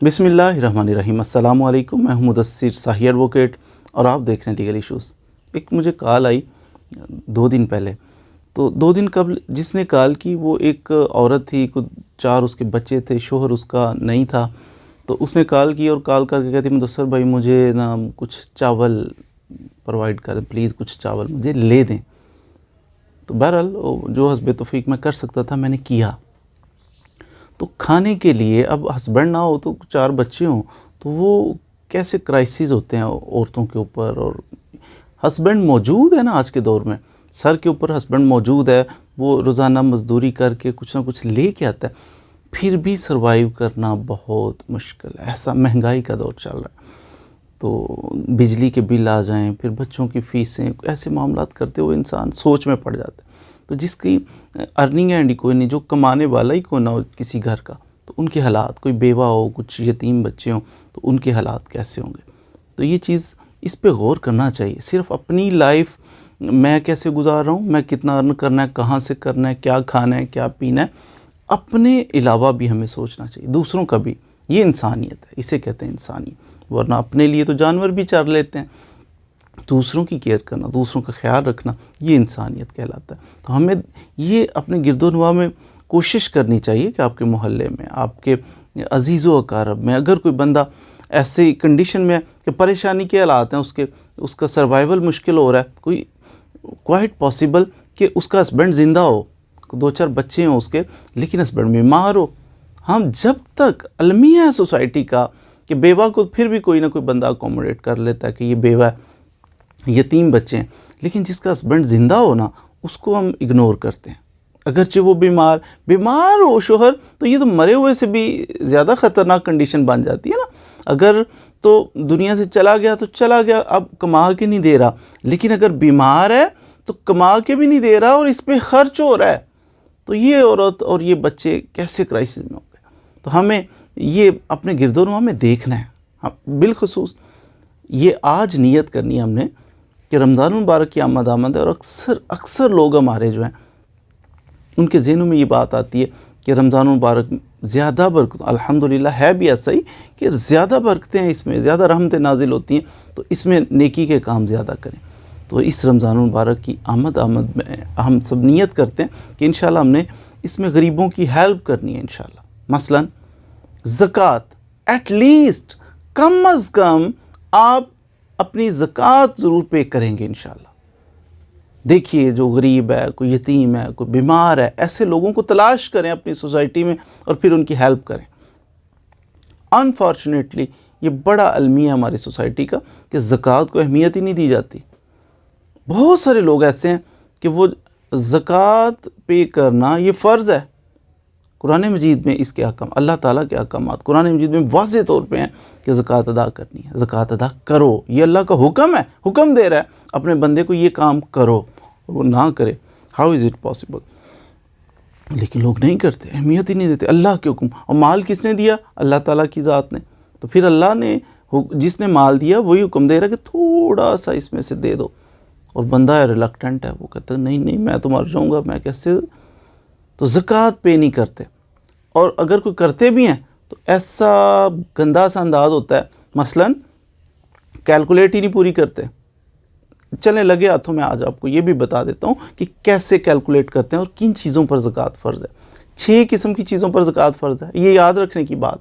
बिस्मिल्लाहिर्रहमानिर्रहीम। अस्सलामु अलैकुम। मैं हूं मुदस्सिर शाही एडवोकेट और आप देख रहे हैं लीगल इश्यूज़। एक मुझे कॉल आई 2 दिन पहले। तो 2 दिन कबल जिसने कॉल की वो एक औरत थी, कुछ 4 उसके बच्चे थे, शोहर उसका नहीं था। तो उसने कॉल की और कॉल करके कहती मुदस्सिर भाई मुझे ना कुछ चावल प्रोवाइड करें प्लीज़, कुछ चावल मुझे ले दें। तो बहरहाल जो हस्बे तौफीक मैं कर सकता था मैंने किया। तो खाने के लिए अब हस्बैंड ना हो तो 4 बच्चे हों तो वो कैसे क्राइसिस होते हैं औरतों के ऊपर। और हस्बैंड मौजूद है ना, आज के दौर में सर के ऊपर हस्बैंड मौजूद है, वो रोज़ाना मजदूरी करके कुछ ना कुछ ले के आता है, फिर भी सरवाइव करना बहुत मुश्किल है। ऐसा महंगाई का दौर चल रहा है, तो बिजली के बिल आ जाएं, फिर बच्चों की फ़ीसें, ऐसे मामलात करते हुए इंसान सोच में पड़ जाता है। तो जिसकी अर्निंग एंड कोई नहीं, जो कमाने वाला ही कोई ना हो किसी घर का, तो उनके हालात, कोई बेवा हो, कुछ यतीम बच्चे हों, तो उनके हालात कैसे होंगे। तो ये चीज़, इस पे गौर करना चाहिए। सिर्फ अपनी लाइफ मैं कैसे गुजार रहा हूँ, मैं कितना अर्न करना है, कहाँ से करना है, क्या खाना है, क्या पीना है, अपने अलावा भी हमें सोचना चाहिए, दूसरों का भी। ये इंसानियत है, इसे कहते हैं इंसानियत। वरना अपने लिए तो जानवर भी चर लेते हैं, दूसरों की केयर करना, दूसरों का ख्याल रखना, ये इंसानियत कहलाता है। तो हमें ये अपने गिरदोनवा में कोशिश करनी चाहिए कि आपके मोहल्ले में, आपके अजीज़ो अकारब में अगर कोई बंदा ऐसी कंडीशन में है कि परेशानी के हालात हैं, उसका सर्वाइवल मुश्किल हो रहा है, कोई क्वाइट पॉसिबल कि उसका हस्बैंड ज़िंदा हो, 2-4 बच्चे हों उसके, लेकिन हस्बैंड बीमार हो। हम जब तक अलमिया है सोसाइटी का कि बेवा को फिर भी कोई ना कोई बंदा अकोमोडेट कर लेता है कि ये बेवा है, यतीम बच्चे हैं, लेकिन जिसका हस्बैंड ज़िंदा हो ना, उसको हम इग्नोर करते हैं। अगरचे वो बीमार हो शोहर, तो ये तो मरे हुए से भी ज़्यादा ख़तरनाक कंडीशन बन जाती है ना। अगर तो दुनिया से चला गया तो चला गया, अब कमा के नहीं दे रहा, लेकिन अगर बीमार है तो कमा के भी नहीं दे रहा और इस पर ख़र्च हो रहा है, तो ये औरत और ये बच्चे कैसे क्राइसिस में हो गए। तो हमें ये अपने गिरदोनवा में देखना है। हाँ, बिलखसूस ये आज नियत करनी है हमने कि रमज़ान मुबारक की आमद है, और अक्सर लोग हमारे जो हैं उनके ज़हनों में ये बात आती है कि रमज़ान मुबारक ज़्यादा बरकत, अल्हम्दुलिल्लाह है भी ऐसा ही कि ज़्यादा बरकतें हैं इसमें, ज़्यादा रहमतें नाजिल होती हैं, तो इसमें नेकी के काम ज़्यादा करें। तो इस रमज़ान मुबारक की आमद में हम सब नियत करते हैं कि इंशाल्लाह हमने इसमें गरीबों की हेल्प करनी है इंशाल्लाह। मसलन ज़कात, एटलीस्ट कम अज़ कम आप अपनी ज़कात ज़रूर पे करेंगे इंशाल्लाह। देखिए जो गरीब है, कोई यतीम है, कोई बीमार है, ऐसे लोगों को तलाश करें अपनी सोसाइटी में और फिर उनकी हेल्प करें। अनफॉर्चुनेटली ये बड़ा अलमिया हमारी सोसाइटी का कि ज़कात को अहमियत ही नहीं दी जाती। बहुत सारे लोग ऐसे हैं कि वो ज़कात पे करना ये फ़र्ज़ है। कुरान मजीद में इसके अहकाम, अल्लाह ताला के अहकामात कुरान मजीद में वाज़ेह तौर पे हैं कि ज़कात अदा करनी है, ज़कात अदा करो। ये अल्लाह का हुक्म है, हुक्म दे रहा है अपने बंदे को, ये काम करो, और वो ना करे, हाउ इज़ इट पॉसिबल। लेकिन लोग नहीं करते, अहमियत ही नहीं देते अल्लाह के हुक्म। और माल किसने दिया? अल्लाह ताला की ज़ात ने। तो फिर अल्लाह ने, जिसने माल दिया वही हुक्म दे रहा है कि थोड़ा सा इसमें से दे दो, और बंदा है रिलक्टेंट है, वो कहता है नहीं मैं तो मर जाऊँगा, मैं कैसे। तो ज़कात पे नहीं करते, और अगर कोई करते भी हैं तो ऐसा गंदा सा अंदाज़ होता है, मसलन कैलकुलेट ही नहीं पूरी करते। चलें लगे हाथों में, आज आपको ये भी बता देता हूँ कि कैसे कैलकुलेट करते हैं और किन चीज़ों पर ज़कात फ़र्ज़ है। 6 किस्म की चीज़ों पर ज़कात फ़र्ज़ है, ये याद रखने की बात,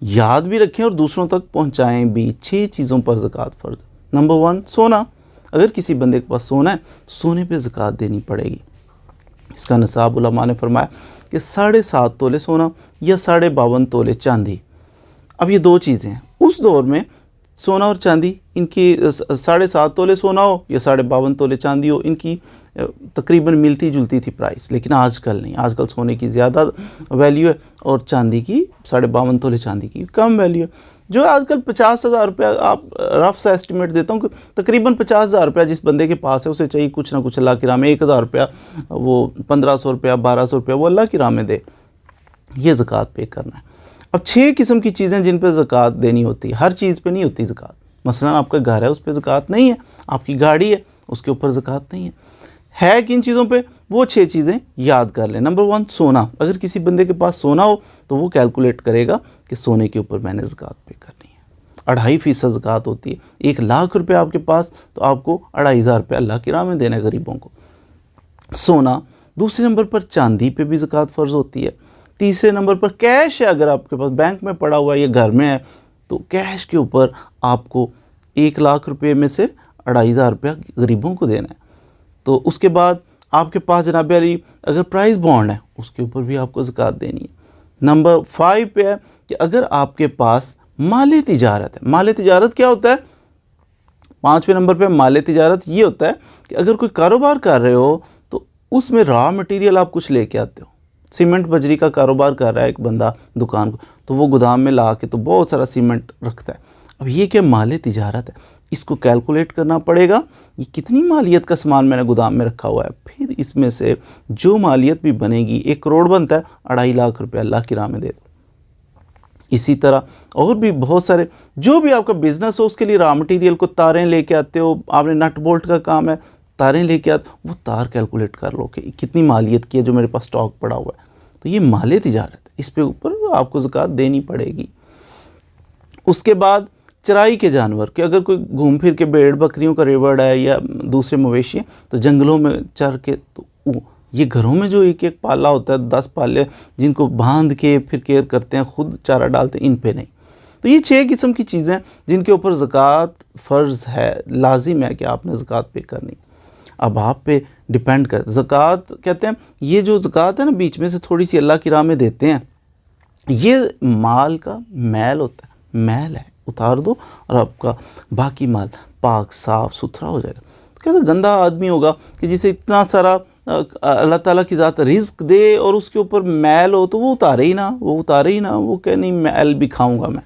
याद भी रखें और दूसरों तक पहुँचाएँ भी। 6 चीज़ों पर ज़कात फ़र्ज़ है। नंबर 1 सोना। अगर किसी बंदे के पास सोना है, सोने पे ज़कात देनी पड़ेगी। इसका निसाब उलमा ने फरमाया कि 7.5 तोले सोना या 52.5 तोले चांदी। अब ये 2 चीज़ें हैं उस दौर में, सोना और चांदी, इनकी 7.5 तोले सोना हो या 52.5 तोले चांदी हो, इनकी तकरीबन मिलती जुलती थी प्राइस। लेकिन आजकल नहीं, आजकल सोने की ज़्यादा वैल्यू है और चांदी की, 52.5 तोले चांदी की कम वैल्यू है। जो आजकल 50,000 रुपया, आप रफ सा एस्टिमेट देता हूँ कि तकरीबन 50,000 रुपया जिस बंदे के पास है उसे चाहिए कुछ ना कुछ अल्लाह की राह में। 1,000 रुपया, वो 1,500 रुपया, 1,200 रुपया वो अल्लाह की राह में दे, ये ज़कात पे करना है। अब 6 किस्म की चीज़ें जिन पर ज़कात देनी होती है, हर चीज़ पे नहीं होती ज़कात। मसलन आपका घर है, उस पर ज़कात नहीं है, आपकी गाड़ी है, उसके ऊपर ज़कात नहीं है। किन चीज़ों पे? वो 6 चीज़ें याद कर लें। नंबर 1 सोना। अगर किसी बंदे के पास सोना हो तो वो कैलकुलेट करेगा कि सोने के ऊपर मैंने ज़कात पे करनी है। 2.5% ज़कात होती है। 1 लाख रुपये आपके पास तो आपको 2,500 रुपये अल्लाह की राह में देना है गरीबों को। सोना। दूसरे नंबर पर चांदी पे भी ज़कात फ़र्ज़ होती है। तीसरे नंबर पर कैश है, अगर आपके पास बैंक में पड़ा हुआ है या घर में है तो कैश के ऊपर आपको 1 लाख रुपये में से 2,500 रुपया गरीबों को देना है। तो उसके बाद आपके पास जनाब अली अगर प्राइस बॉन्ड है उसके ऊपर भी आपको ज़कात देनी है। नंबर 5 पे है कि अगर आपके पास माल तिजारत है। माल तिजारत क्या होता है? 5वें नंबर पे माल तिजारत ये होता है कि अगर कोई कारोबार कर रहे हो तो उसमें रॉ मटेरियल आप कुछ लेके आते हो। सीमेंट बजरी का कारोबार कर रहा है एक बंदा दुकान को, तो वो गोदाम में ला के तो बहुत सारा सीमेंट रखता है। अब ये क्या माल तिजारत है, इसको कैलकुलेट करना पड़ेगा ये कितनी मालियत का सामान मैंने गोदाम में रखा हुआ है। फिर इसमें से जो मालियत भी बनेगी, 1 करोड़ बनता है, 2.5 लाख रुपये अल्लाह की राह में दे दो। इसी तरह और भी बहुत सारे जो भी आपका बिज़नेस हो उसके लिए रॉ मटेरियल को तारें लेके आते हो, आपने नट बोल्ट का काम है, तारें लेके आते, वो तार कैलकुलेट कर लो कि कितनी मालियत की है जो मेरे पास स्टॉक पड़ा हुआ है। तो ये माल तिजारत है, इस पे ऊपर आपको ज़कात देनी पड़ेगी। उसके बाद चराई के जानवर कि अगर कोई घूम फिर के भेड़ बकरियों का रेवड़ है या दूसरे मवेशी हैं तो जंगलों में चर के, तो ये घरों में जो एक एक पाला होता है 10 पाले जिनको बांध के फिर केयर करते हैं, खुद चारा डालते हैं, इन पे नहीं। तो ये 6 किस्म की चीज़ें जिनके ऊपर ज़कात फ़र्ज़ है, लाजिम है कि आपने ज़कात पे करनी। अब आप पे डिपेंड कर, ज़कात कहते हैं ये जो ज़कात है ना बीच में से थोड़ी सी अल्लाह की राह में देते हैं, ये माल का मैल होता है, मैल है, उतार दो और आपका बाकी माल पाक साफ़ सुथरा हो जाएगा। तो कहते गंदा आदमी होगा कि जिसे इतना सारा अल्लाह ताला की ज़ात रिज़्क दे और उसके ऊपर मैल हो तो वो उतारे ही ना, वो कहे नहीं मैल भी खाऊंगा मैं।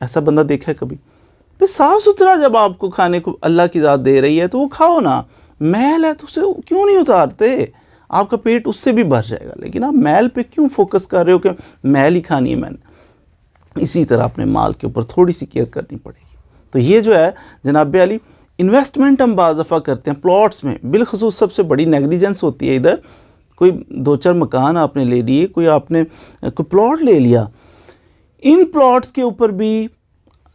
ऐसा बंदा देखा है कभी? भाई साफ़ सुथरा जब आपको खाने को अल्लाह की ज़ात दे रही है तो वो खाओ ना। मैल है तो उसे क्यों नहीं उतारते? आपका पेट उससे भी भर जाएगा, लेकिन आप मैल पे क्यों फोकस कर रहे हो कि मैल ही खानी है मैंने। इसी तरह अपने माल के ऊपर थोड़ी सी केयर करनी पड़ेगी। तो ये जो है जनाब अली इन्वेस्टमेंट हम बाज़ दफ़ा करते हैं प्लॉट्स में, बिलखसूस सबसे बड़ी नेगलिजेंस होती है। इधर कोई 2-4 मकान आपने ले लिए, कोई आपने कोई प्लॉट ले लिया, इन प्लॉट्स के ऊपर भी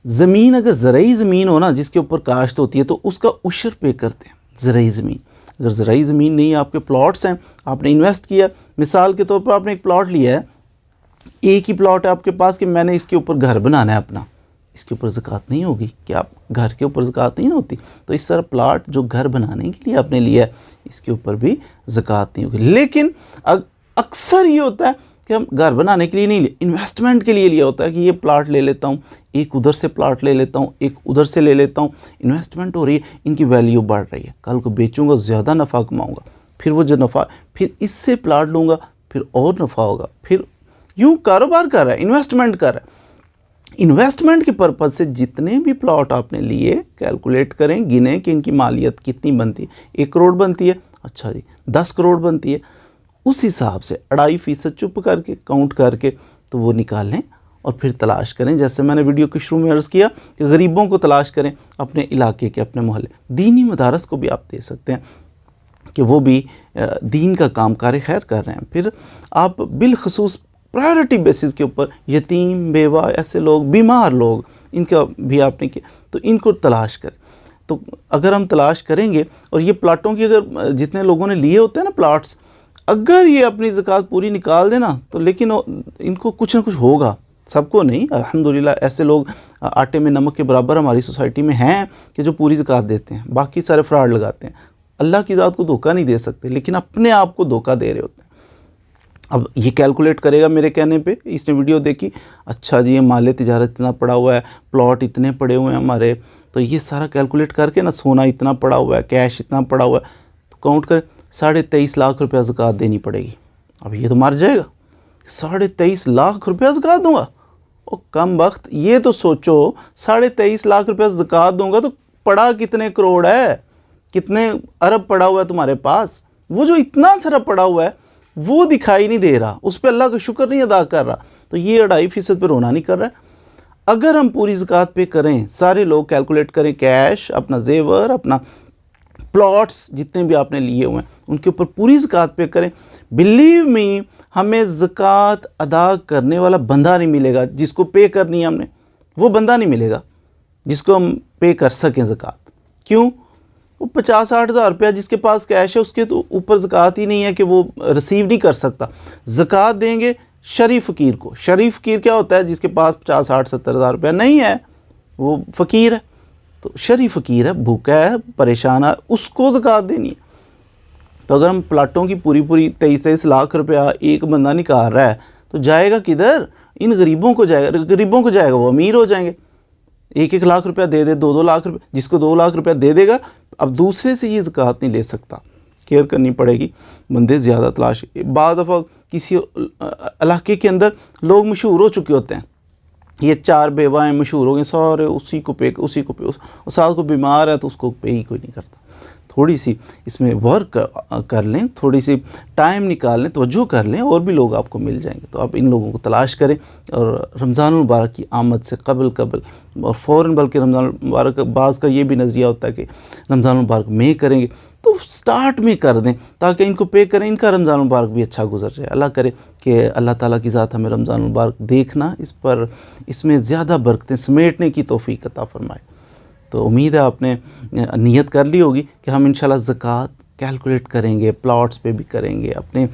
ज़मीन अगर ज़रई ज़मीन हो ना जिसके ऊपर काश्त होती है तो उसका उशर पे करते हैं। ज़रई ज़मीन, अगर ज़रई ज़मीन नहीं, आपके प्लॉट्स हैं, आपने इन्वेस्ट किया, मिसाल के तौर पर आपने एक प्लॉट लिया है, एक ही प्लॉट है आपके पास कि मैंने इसके ऊपर घर बनाना है अपना, इसके ऊपर ज़कात नहीं होगी कि आप घर के ऊपर ज़कात नहीं होती। तो इस तरह प्लॉट जो घर बनाने के लिए आपने लिया है इसके ऊपर भी ज़कात नहीं होगी। लेकिन अक्सर ये होता है कि हम घर बनाने के लिए नहीं लिए, इन्वेस्टमेंट के लिए लिया होता है कि ये प्लॉट ले लेता हूँ, एक उधर से प्लॉट ले लेता हूँ, एक उधर से ले लेता हूँ, इन्वेस्टमेंट हो रही है, इनकी वैल्यू बढ़ रही है, कल को बेचूंगा ज़्यादा नफ़ा कमाऊँगा, फिर वो जो नफ़ा, फिर इससे प्लॉट लूँगा, फिर और नफ़ा होगा, फिर यूँ कारोबार कर रहा है, इन्वेस्टमेंट कर रहा है। इन्वेस्टमेंट के पर्पज़ से जितने भी प्लॉट आपने लिए कैलकुलेट करें, गिनें कि इनकी मालियत कितनी बनती है। 1 करोड़ बनती है, अच्छा जी 10 करोड़ बनती है, उस हिसाब से 2.5% चुप करके काउंट करके तो वो निकाल लें और फिर तलाश करें। जैसे मैंने वीडियो के शुरू में अर्ज़ किया कि गरीबों को तलाश करें अपने इलाके के, अपने मोहल्ले। दीनी मदारस को भी आप दे सकते हैं कि वो भी दीन का काम कार खैर कर रहे हैं। फिर आप बिलखसूस प्रायोरिटी बेसिस के ऊपर यतीम, बेवा, ऐसे लोग, बीमार लोग, इनका भी आपने किया तो इनको तलाश करें। तो अगर हम तलाश करेंगे और ये प्लाटों की अगर जितने लोगों ने लिए होते हैं ना प्लाट्स, अगर ये अपनी ज़कात पूरी निकाल देना तो लेकिन इनको कुछ ना कुछ होगा, सबको नहीं। अल्हम्दुलिल्लाह ऐसे लोग आटे में नमक के बराबर हमारी सोसाइटी में हैं कि जो पूरी ज़कात देते हैं, बाकी सारे फ्रॉड लगाते हैं। अल्लाह की ज़ात को धोखा नहीं दे सकते लेकिन अपने आप को धोखा दे रहे होते हैं। अब ये कैलकुलेट करेगा मेरे कहने पे, इसने वीडियो देखी, अच्छा जी ये माल तिजारत इतना पड़ा हुआ है, प्लॉट इतने पड़े हुए हैं हमारे, तो ये सारा कैलकुलेट करके ना सोना इतना पड़ा हुआ है, कैश इतना पड़ा हुआ है, तो काउंट करें 23.5 लाख रुपया ज़कात देनी पड़ेगी। अब ये तो मर जाएगा, 23.5 लाख रुपया ज़कात दूंगा? ओ कम वक्त, ये तो सोचो 23.5 लाख रुपया ज़कात दूंगा तो पड़ा कितने करोड़ है, कितने अरब पड़ा हुआ है तुम्हारे पास। वो जो इतना सारा पड़ा हुआ है वो दिखाई नहीं दे रहा, उस पर अल्लाह का शुक्र नहीं अदा कर रहा, तो ये 2.5% पर रोना नहीं कर रहा है। अगर हम पूरी ज़कात पे करें, सारे लोग कैलकुलेट करें, कैश, अपना जेवर, अपना प्लॉट्स जितने भी आपने लिए हुए हैं उनके ऊपर पूरी ज़कात पे करें। बिलीव मी, हमें ज़कात अदा करने वाला बंदा नहीं मिलेगा। जिसको पे करनी है हमने, वो बंदा नहीं मिलेगा जिसको हम पे कर सकें ज़कात। क्यों? वो 50-60 हज़ार रुपया जिसके पास कैश है उसके तो ऊपर ज़कात ही नहीं है कि वो रिसीव नहीं कर सकता। ज़कात देंगे शरीफ फ़कीर को। शरीफ फ़कीर क्या होता है? जिसके पास 50-60-70 हज़ार रुपया नहीं है, वो फ़कीर है। तो शरीफ फ़कीर है, भूखा है, परेशान है, उसको ज़कात देनी है। तो अगर हम प्लाटों की पूरी 23-23 लाख रुपया एक बंदा निकाल रहा है तो जाएगा किधर? इन गरीबों को जाएगा। गरीबों को जाएगा, वो अमीर हो जाएंगे। 1-1 लाख रुपया दे दे, 2-2 लाख रुपया, जिसको 2 लाख रुपया दे देगा अब दूसरे से ये ज़कात नहीं ले सकता। केयर करनी पड़ेगी, बंदे ज़्यादा तलाश। बाद दफ़ा किसी इलाके के अंदर लोग मशहूर हो चुके होते हैं, ये 4 बेवाएँ मशहूर हो गए, सारे उसी को पे, साथ को बीमार है तो उसको पे ही कोई नहीं करता। थोड़ी सी इसमें वर्क कर लें, थोड़ी सी टाइम निकाल लें, तवज्जो कर लें, और भी लोग आपको मिल जाएंगे। तो आप इन लोगों को तलाश करें और रमज़ान मुबारक की आमद से कबल और फ़ौरन, बल्कि रमज़ान मुबारक बाज़ का ये भी नज़रिया होता है कि रमज़ान मुबारक में करेंगे तो स्टार्ट में कर दें ताकि इनको पे करें, इनका रमज़ान मुबारक भी अच्छा गुजर जाए। अल्लाह करे कि अल्लाह ताला की ज़ात हमें रमज़ान मुबारक देखना, इसमें ज़्यादा बरकतें समेटने की तौफ़ीक अता फ़रमाए। तो उम्मीद है आपने नियत कर ली होगी कि हम इंशाल्लाह ज़कात कैलकुलेट करेंगे, प्लॉट्स पे भी करेंगे, अपने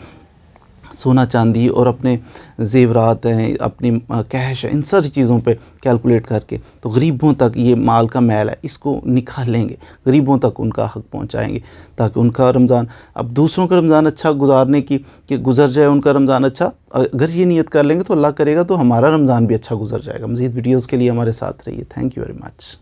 सोना चांदी और अपने ज़ेवरात हैं, अपनी कैश है, इन सारी चीज़ों पे कैलकुलेट करके तो गरीबों तक ये माल का मैल है इसको निकालेंगे, गरीबों तक उनका हक़ पहुंचाएंगे ताकि उनका रमज़ान, अब दूसरों का रमज़ान अच्छा गुजारने की कि गुजर जाए उनका रमज़ान अच्छा। अगर ये नियत कर लेंगे तो अल्लाह करेगा तो हमारा रमज़ान भी अच्छा गुजर जाएगा। मज़ीद वीडियोज़ के लिए हमारे साथ रहिए। Thank you very much.